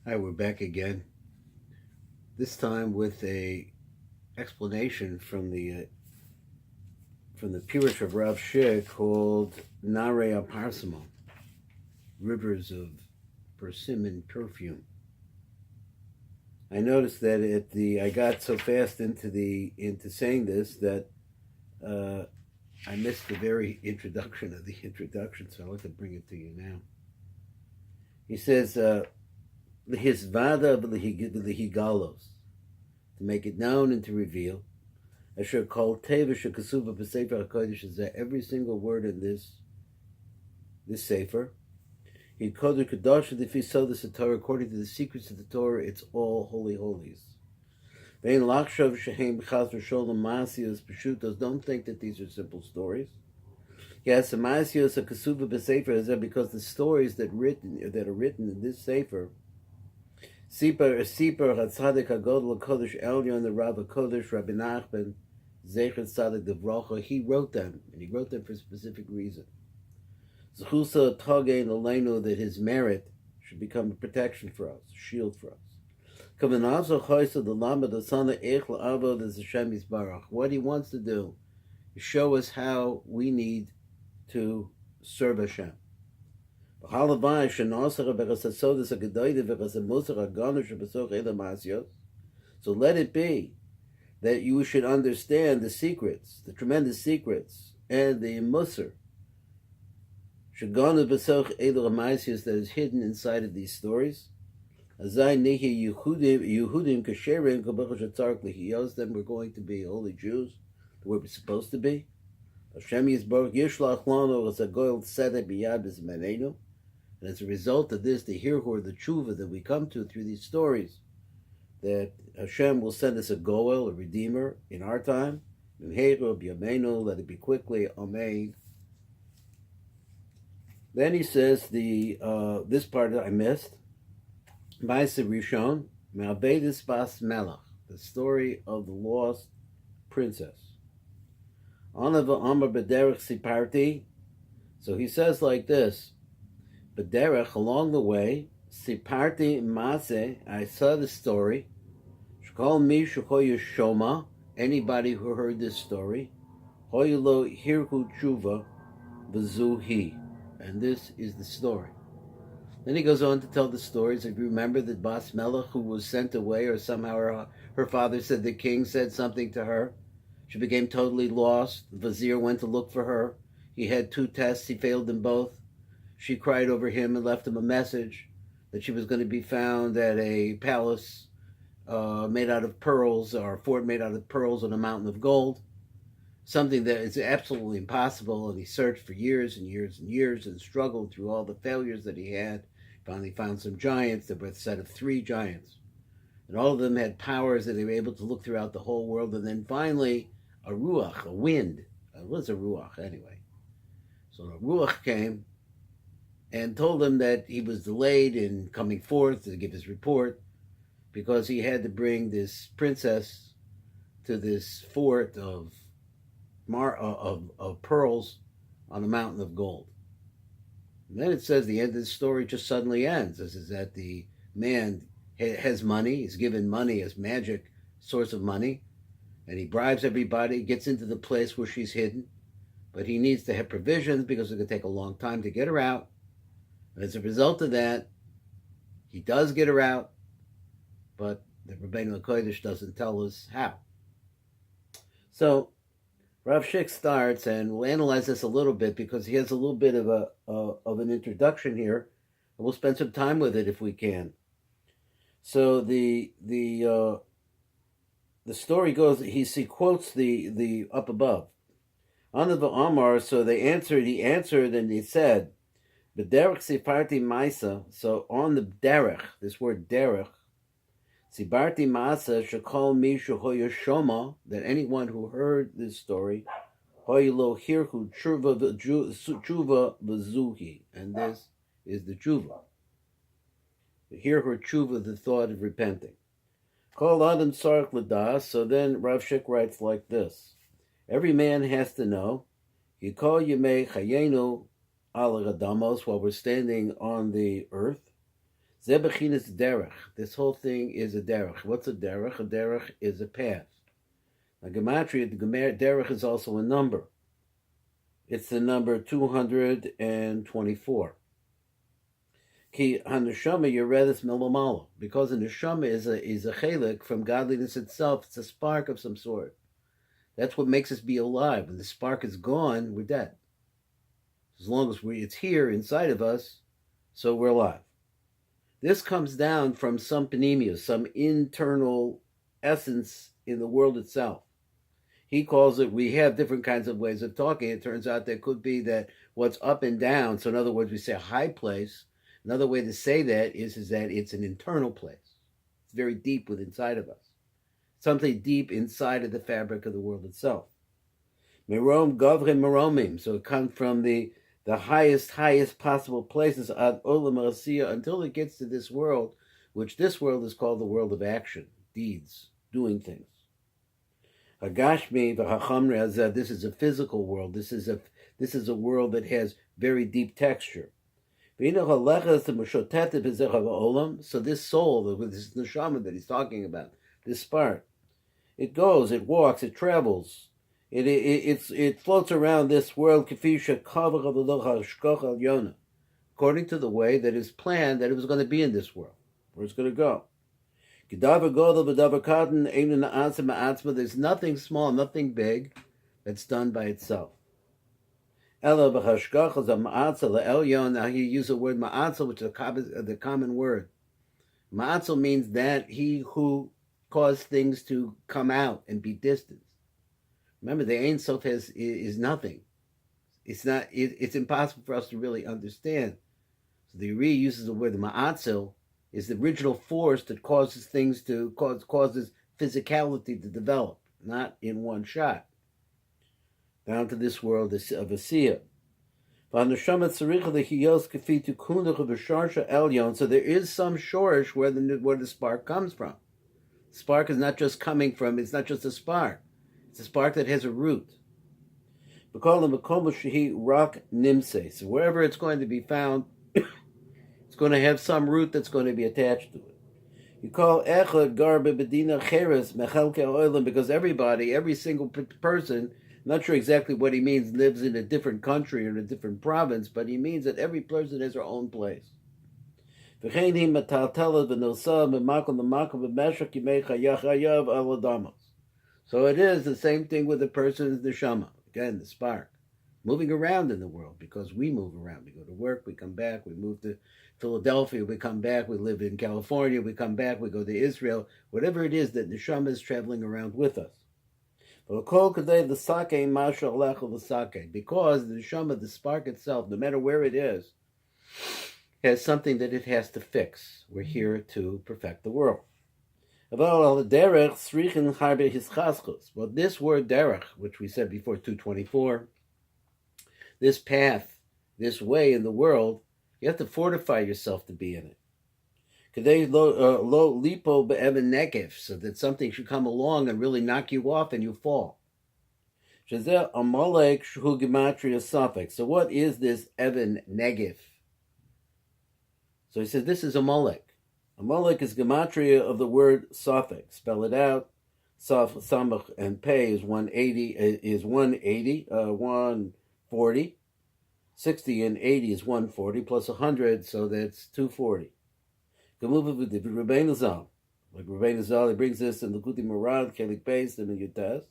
Hi, we're back again. This time with a explanation from the Pirush of Rav Shik called Nare Aparsimo, rivers of persimmon perfume. I noticed that I got so fast into saying this that I missed the very introduction of the introduction, so I'd like to bring it to you now. He says, his vada v'lihigalos, to make it known and to reveal. Asher called Tevish Kasuba B'Sefer HaKodesh is that every single word in this sefer. He called it Kadosh the Fisodas the Torah according to the secrets of the Torah. It's all holy holies. Vein Lakshav Shehem B'Chaz V'Sholem Masios B'Shutos. Don't think that these are simple stories. Yes, Masios Kasuba B'Sefer is that because the stories that are written in this sefer. Sipar Hatzadik Hagodol Kodesh Elyon the Rav Kodesh Rabbi Nachman Zecher Tzadik Devrocha. He wrote them, and he wrote them for a specific reason. Zechusa Togein Aleinu, that his merit should become a protection for us, a shield for us. Kavanazo Choisa the Lama the Sana Ech La'avod is Hashem Yisbarach. What he wants to do is show us how we need to serve Hashem. So let it be that you should understand the secrets, the tremendous secrets, and the musar that is hidden inside of these stories. Then we're going to be holy Jews, the way we're supposed to be. And as a result of this, the hirhur, the tshuva that we come to through these stories, that Hashem will send us a goel, a redeemer, in our time. Let it be quickly. Amen. Then he says this part that I missed. Ma'aseh Rishon, Me'abedes Bas Melech, the story of the lost princess. Anava Amar B'derech Siparti. So he says like this. B'derech, along the way, Siparti Maaseh, I saw the story. Shkol mi shukoyu shoma, anybody who heard this story. Hoyulo hirhu tshuva v'zuhi, and this is the story. Then he goes on to tell the stories. If you remember that Bas Melech, who was sent away, or somehow her father said the king said something to her. She became totally lost. The vizier went to look for her. He had 2 tests. He failed them both. She cried over him and left him a message that she was going to be found at a palace made out of pearls, or a fort made out of pearls on a mountain of gold. Something that is absolutely impossible. And he searched for years and years and years and struggled through all the failures that he had. Finally found some giants. There were a set of 3 giants. And all of them had powers that they were able to look throughout the whole world. And then finally, a ruach, a wind. It was a ruach anyway. So a ruach came and told him that he was delayed in coming forth to give his report because he had to bring this princess to this fort of pearls on a mountain of gold. And then it says the end of the story just suddenly ends. This is that the man has money, he's given money as magic source of money, and he bribes everybody, gets into the place where she's hidden, but he needs to have provisions because it's going to take a long time to get her out. And as a result of that, he does get her out, but the Rabbeinu HaKodesh doesn't tell us how. So Rav Shik starts, and we'll analyze this a little bit because he has a little bit of an introduction here, and we'll spend some time with it if we can. So the story goes. He quotes the up above. Under the Amar, so he answered, and he said, "B'derech siparti ma'isa." So on the derech, this word derech, siparti ma'asa shekol mishu hoyoshoma, that anyone who heard this story, hoylo hirhu tshuva v'zuhi, and this is the tshuva. Hear her tshuva, the thought of repenting. Kol adam sarach l'das. So then Rav Shik writes like this: every man has to know, Yikol yemei chayenu ala gadamos, while we're standing on the earth, Ze bechinas derech. This whole thing is a derech. What's a derech? A derech is a path. A gematria, the derech is also a number. It's the number 224. Ki haneshama yeredes melomalo, because a neshama is a chelik from godliness itself. It's a spark of some sort. That's what makes us be alive. When the spark is gone, we're dead. As long as it's here inside of us, so we're alive. This comes down from some panemia, some internal essence in the world itself. He calls it, we have different kinds of ways of talking. It turns out there could be that what's up and down, so in other words, we say a high place. Another way to say that is that it's an internal place. It's very deep within inside of us. Something deep inside of the fabric of the world itself. Merom Gavrim Meromim. So it comes from the highest possible places ad olam asiya, until it gets to this world, which this world is called the world of action, deeds, doing things. Hagashmi v'hachamri hazeh. This is a physical world. This is a world that has very deep texture. So this soul, this neshama that he's talking about, this spark, it goes, it walks, it travels, it floats around this world according to the way that is planned that it was going to be in this world, where it's going to go. There's nothing small, nothing big that's done by itself. Now he used the word ma'atzel, which is the common word. Ma'atzel means that he who caused things to come out and be distant. Remember, the Ein Sof is nothing. It's impossible for us to really understand. So the Uri uses the word ma'atzel, is the original force that causes things to causes physicality to develop, not in one shot. Down to this world of Asiya. So there is some shorish where the spark comes from. Spark is not just coming from, it's not just a spark. It's a spark that has a root. So wherever it's going to be found, it's going to have some root that's going to be attached to it. You call echad garbe bedina cheres mechelke oilam, because every single person, not sure exactly what he means, lives in a different country or in a different province, but he means that every person has their own place. So it is the same thing with the person's neshama. Again, the spark. Moving around in the world, because we move around. We go to work, we come back, we move to Philadelphia, we come back, we live in California, we come back, we go to Israel. Whatever it is that neshama is traveling around with us. Because the neshama, the spark itself, no matter where it is, has something that it has to fix. We're here to perfect the world. Well, this word derech, which we said before, 224, this path, this way in the world, you have to fortify yourself to be in it. So that something should come along and really knock you off and you fall. So what is this Evan Negif? So he says this is Amalek. Amalek is gematria of the word Safek. Spell it out. Saf, Samach, and Pei is 140. 60 and 80 is 140 plus 100, so that's 240. Rabbeinu Zal. Like Rabbeinu Zal, he brings this in the Kuti Marad, Kelik Beis, and the Yutas.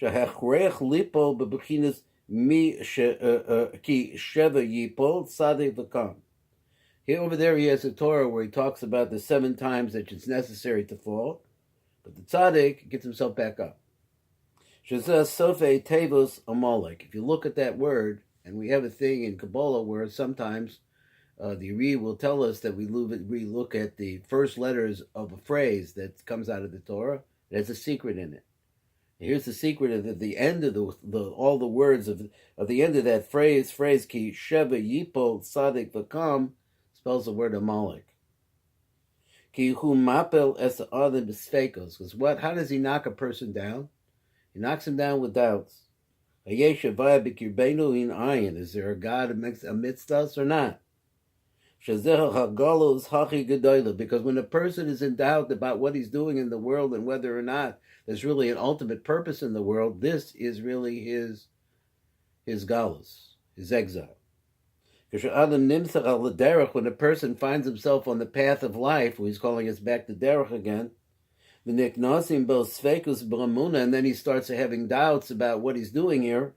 Shahachrech lipo bebechinas mi ki sheva yipol tzadek v'kam. Here over there he has a Torah where he talks about the 7 times that it's necessary to fall, but the tzaddik gets himself back up. Shazah sofei tevos amalek. If you look at that word, and we have a thing in Kabbalah where sometimes the Ri will tell us that we look at the first letters of a phrase that comes out of the Torah. It has a secret in it. Here's the secret of the end of all the words of the end of that phrase ki sheva yipol tzaddik v'kam, spells the word Amalek. Ki hu mapel es adam b'sfekos. Because how does he knock a person down? He knocks him down with doubts. Is there a God amidst us or not? Because when a person is in doubt about what he's doing in the world and whether or not there's really an ultimate purpose in the world, this is really his galus, his exile. When a person finds himself on the path of life, he's calling us back to derech again, and then he starts having doubts about what he's doing here,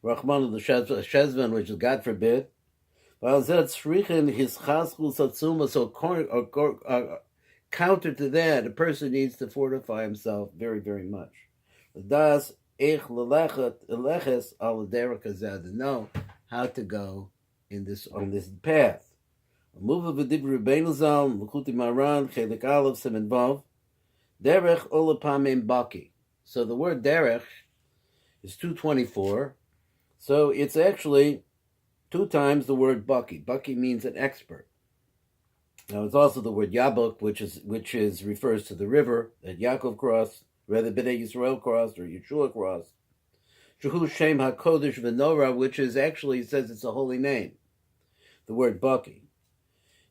Rahman Shezvan, which is God forbid. So counter to that, a person needs to fortify himself very, very much. To know how to go on this path. So the word derech is 224. So it's actually 2 times the word baki. Baki means an expert. Now it's also the word yabuk, which refers to the river that Yaakov crossed, rather Bnei Yisrael crossed or Yeshua crossed. Shuhu Shem HaKodesh V'Norah, which is actually, it says it's a holy name. The word baki.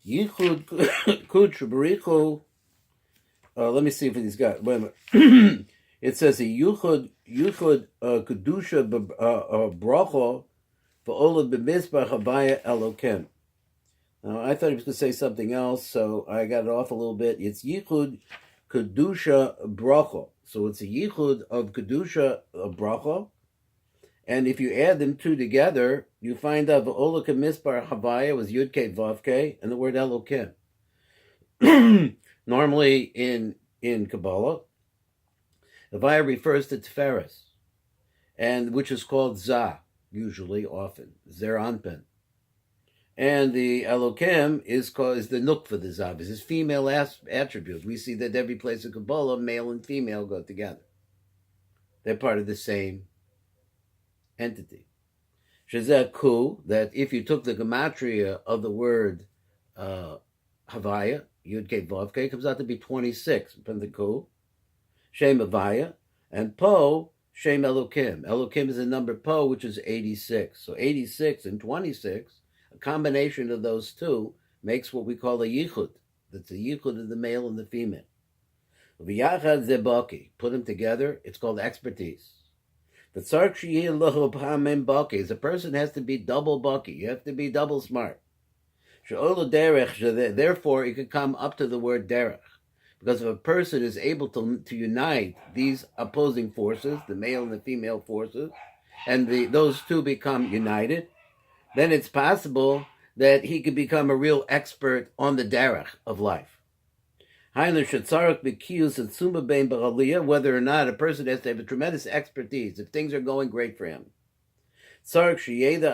Yichud Kutch Barichu. Let me see if he's got. Wait a minute. It says a Yuchud Kedusha Bracha V'Ola B'Mizbach Havaya Elokim. Now I thought he was going to say something else, so I got it off a little bit. It's Yichud Kedusha Bracha. So it's a Yichud of Kedusha Bracha. And if you add them two together, you find out V'Ola K'Mizbach Havaya was Yud Kei Vav Kei and the word Elokim. Normally in Kabbalah, Havaya refers to Tiferes, and which is called Zah, usually, often, Zer Anpen. And the Elokim is the Nuk for the Zav, is his female attribute. We see that every place in Kabbalah, male and female go together. They're part of the same entity. Shazeh Ku, that if you took the gematria of the word Havaya, Yud Kei Vav Kei, comes out to be 26 from the Ku. Shem Havaya, and Po, Shem Elokim. Elokim is the number Po, which is 86. So 86 and 26, a combination of those two makes what we call a yichud. That's a yichud of the male and the female. V'yachad zebaki. Put them together, it's called expertise. The tzark sheyeh lahu pa'amim baki is a person has to be double baki. You have to be double smart. She'olu derech, therefore it could come up to the word derech. Because if a person is able to unite these opposing forces, the male and the female forces, and those two become united, then it's possible that he could become a real expert on the derech of life. Whether or not a person has to have a tremendous expertise, if things are going great for him. So that the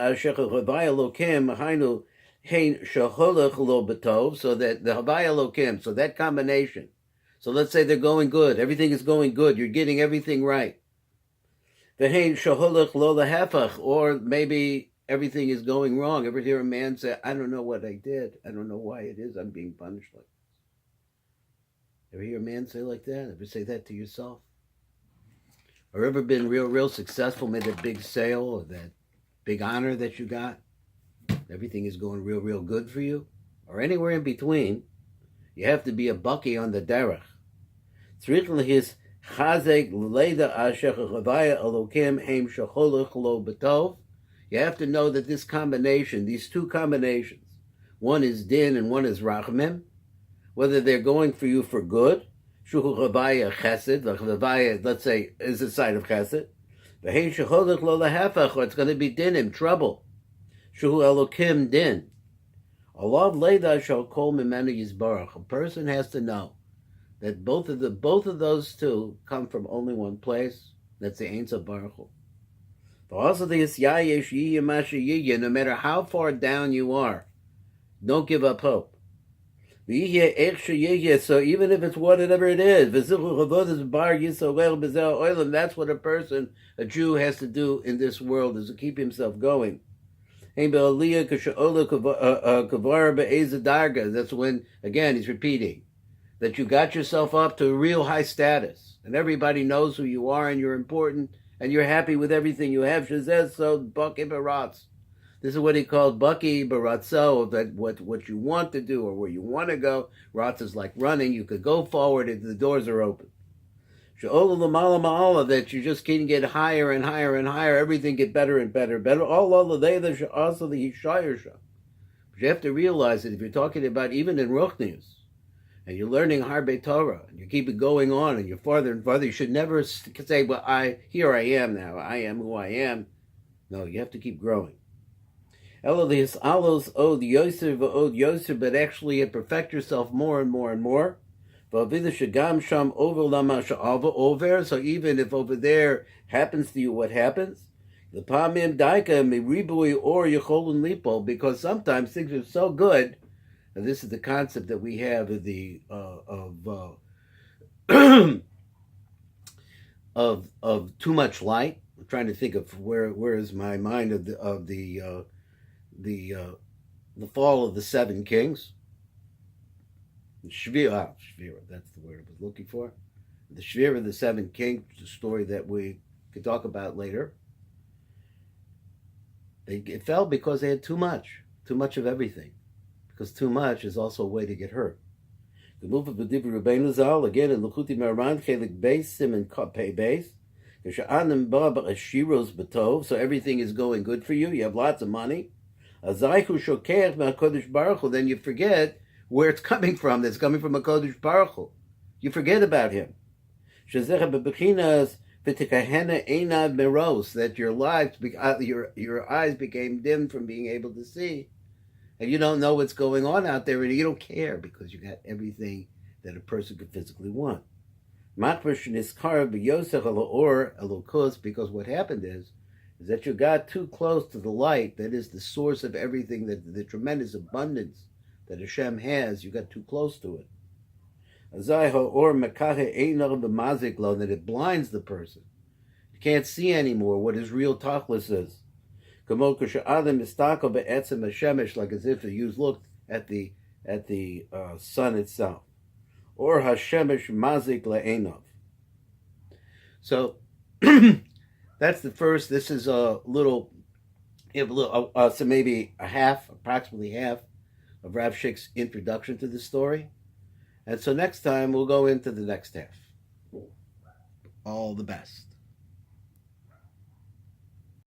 Havaya Elokim, so that combination. So let's say they're going good. Everything is going good. You're getting everything right. Or maybe everything is going wrong. Ever hear a man say, I don't know what I did. I don't know why it is I'm being punished like this. Ever hear a man say like that? Ever say that to yourself? Or ever been real successful, made a big sale or that big honor that you got? Everything is going real good for you, or anywhere in between, you have to be a bucky on the derech. You have to know that this combination, these two combinations, one is din and one is rachmim, whether they're going for you for good, shuhu chavaya chesed, let's say, is a side of chesed, or it's going to be dinim, trouble. Shuhu Elokim din. Allah leida shall call mimenu yizbarach. A person has to know that both of those two come from only one place. That's the Ein Sof Baruch Hu. But also the Yisyayesh Yiyya Masha Yiyya. No matter how far down you are, don't give up hope. So even if it's whatever it is, that's what a Jew has to do in this world, is to keep himself going. That's when, again, he's repeating that you got yourself up to a real high status, and everybody knows who you are, and you're important, and you're happy with everything you have. So This is what he called Bucky Baratzo, that what you want to do or where you want to go. Ratz is like running. You could go forward and the doors are open. She'ola l'mala ma'ala, that you just can get higher and higher and higher. Everything get better and better and better. All of the also the Hishayasha. But you have to realize that if you're talking about even in Ruchnius, and you're learning Harbe Torah, and you keep it going on, and you're farther and farther, you should never say, well, here I am now. I am who I am. No, you have to keep growing. Elohis alos od yoser v'od yoser, but actually perfect yourself more and more and more. So even if over there happens to you what happens, the pamim daika miribui or yecholun lipo, because sometimes things are so good, and this is the concept that we have of the of too much light. I'm trying to think of where is my mind of the fall of the seven kings. Shvira, that's the word I was looking for. The Shvira of the seven kings, a story that we could talk about later. It fell because they had too much of everything. Because too much is also a way to get hurt. The move of the Divrei Rabbeinu Zal, again in L'chuti Me'aran, Chelik Beis, Siman Pei Beis. So everything is going good for you. You have lots of money. Then you forget where it's coming from. It's coming from a Kodesh Baruch Hu. You forget about him. That your eyes became dim from being able to see, and you don't know what's going on out there, and you don't care because you got everything that a person could physically want. Because what happened is that you got too close to the light that is the source of everything, that the tremendous abundance that Hashem has. You got too close to it. That it blinds the person. You can't see anymore what his real tachlis is. Like as if you looked at the sun itself. Or Hashemesh mazik le'enov. So that's the first. This is a little, so maybe approximately half of Rav Shik's introduction to the story. And so next time we'll go into the next half. All the best.